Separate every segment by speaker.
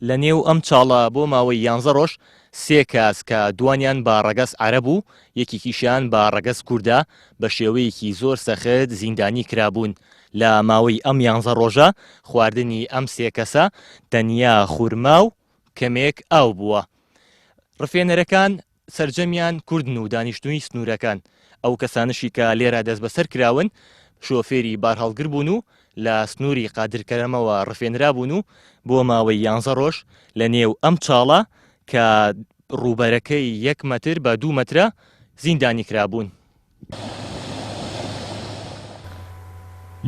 Speaker 1: لە نێو ئەم چاڵە بۆ ماوەی 11 ڕۆژ 3 کەس کە دوانیان بە ڕەگەز عەرەب و یەکێکیشیان بە ڕەگەز کووردا بە شێوەیەکی زۆر سەخت زیندانی کرابوون. لە ماوەی ئەم 11 ڕۆژە خواردنی ئەم 3 کەسە تەنیا خورما و کەمێک ئاو بووە. ڕفێنەرەکان سەرجەمیان کوردن و دانیشتووی سنوورەکان. ئەو کەسانشی کە لێرە دەست بەسەر کراون شۆفێری بار هەڵگر بوون و لە سنووری قادرکەرەمەوە ڕفێنرا بوون و بۆ ماوەی 11 ڕۆژ لە نێو ئەم چاڵە کە ڕووبەرەکەی 1 مەتر بە 2 مەترە زیندانی کرابوون.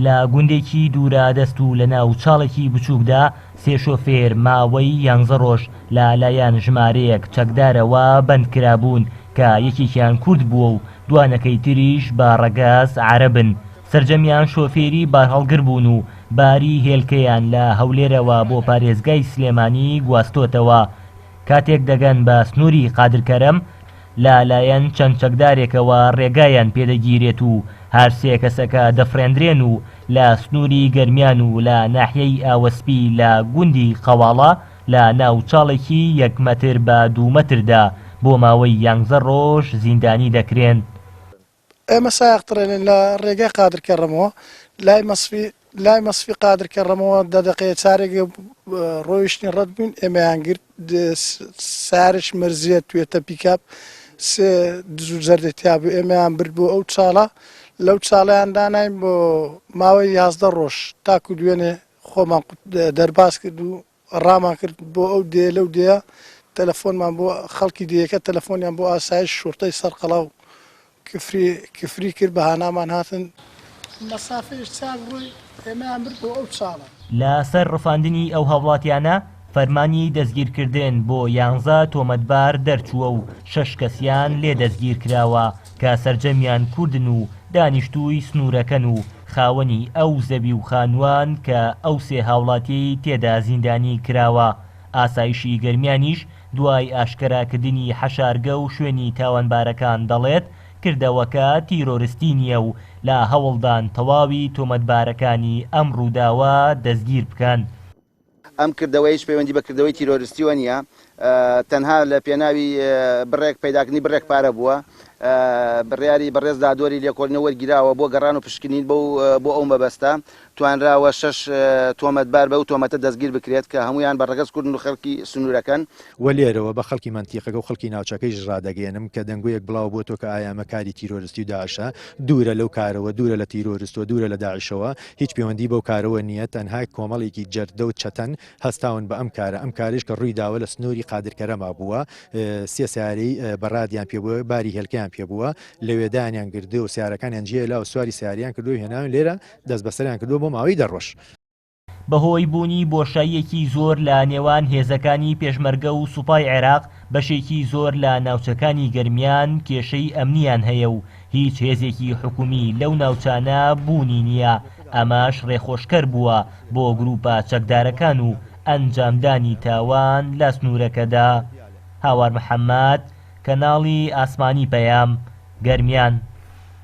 Speaker 2: لە گوندێکی دوورە دەست و لە ناو چاڵێکی بچووکدا 3 شۆفێر ماوەی 11 ڕۆژ لەلایەن ژمارەیەک چەکدارەوە بەندکرابوون کە یەکێکیان کورد بووە و دوانەکەی تریش بە ڕەگەز عەرەبن. سەرجەمیان شۆفێری بارهەڵگر بوون و باری هێلکەیان لە هەولێرەوە بۆ پارێزگای سلێمانی گواستۆتەوە. کاتێک دەگەن بە سنووری قادرکەرەم لەلایەن چەند چەکدارێکەوە ڕێگایان پێدەگیرێت و هەر 3 کەسەکە دەفرێنرێن و لە سنووری گەرمیان و لە ناحیەی ئاوەسپی لە گوندی قەواڵە لە ناو چاڵێکی 1 مەتر بە 2 مەتردا بۆ ماوەی 11 ڕۆژ زیندانی دەکرێن.
Speaker 3: ئێمە سایقترێنین لە ڕێگای قادرکەڕەمەوە لای مەسفی قادرکەڕەمەوە دەدەقەیە چارێکی ڕۆیشتنی ڕەت بووین ئێمەیان گرت سارش مەرزیە توێتە پیکاپ دزوو زەردەتیا بوو ئێمەیان برد بۆ ئەو چاڵە لەو چاڵیان داناین بۆ ماوەی 11 ڕۆژ تاکو دوێنێ خۆمان دەرباز کرد و ڕامان کرد بۆ ئەو دێ لەو دێە تەلەفۆنمان بۆ خەڵکی دیەکە تەلەفۆنیان بۆ ئاسایش شورتەی سەرقەڵاو کفری کرد بە هانامان هاتن مەسافەیەش چاک ڕووی ئێمەیان برد بۆ ئەو چاڵە.
Speaker 2: لە سەر ڕفاندنی ئەو هەوڵاتیانە فەرمانی دەستگیرکردن بۆ 11 تۆمەتبار دەرچووە و 6 کەسیان لێ دەستگیر کراوە کە سەرجەمیان کوردن و دانیشتووی سنوورەکەن و خاوەنی ئەو زەوی و خانوان کە ئەو 3 هاوڵاتی تێدا زیندانی کراوە. ئاسایشی گەرمیانیش دوای ئاشکراکردنی حەشارگە و شوێنی تاوانبارەکان دەڵێت کردەوەکە تیرۆریستی نییە و لە هەوڵدان تەواوی تۆمەتبارەکانی ئەم ڕووداوە دەستگیر بکەن.
Speaker 4: ئەم کردەوەیش پەیوەندی بە کردەوەی تیرۆریستیوە نییە، تەنها لە پێناوی بڕێک پەیداکردنی بڕێک پارە بووە. بڕیاری بەڕێزدا دۆری لێکۆڵینەوە وەرگیراوە بۆ گەڕان و پشکنین بۆ ئەو مەبەستە توانراوە 6 تۆمەتبار بە و تۆمەتە دەستگیر بکرێت کە هەمویان بە ڕەگەز کوردن و خەڵکی سنوورەکەن.
Speaker 5: وەلێرەوە بە خەڵکی منتیقەکە و خەڵکی ناوچەکەیش ڕادەگەێنم کە دەنگویەک بڵاو بۆ تۆ کە ئایا ئەمە تیرۆریستی و داعشە دوورە لەو کارەوە، دوورە لە تیرۆریستۆ، دوورە لە داعشەوە، هیچ پەیوەندی بەو کارەوە نییە. تەنها کۆمەڵێکی جەردە و چەتەن هەستاون بە ئەم کارە. ئەم کاریش کە ڕووی داوە لە سنووری قادرکەرەما بووە، 3 سیارەی بەڕادیان پێبووە، باری هێلکەیان پێبووە، لەوێدانیان گردو و سیارەکانیان جێ لا و سواری سیاریان کردو هێناون لێرە دەست بەسەریان کردو بۆ ماوەی 10 ڕۆژ.
Speaker 2: بەهۆی بوونی بۆشاییەکی زۆر لە نێوان هێزەکانی پێشمەرگە و سوپای عێراق بەشێکی زۆر لە ناوچەکانی گەرمیان کێشەی ئەمنیان هەیە و هیچ هێزێکی حکومی لەو ناوچانە بوونی نییە. ئەماش ڕێخۆشکەر بووە بۆ گروپە چەکدارەکان و ئەنجامدانی تاوان لە سنوورەکەدا. هاوار محەممەد، کەناڵی ئاسمانی پەیام، گەرمیان.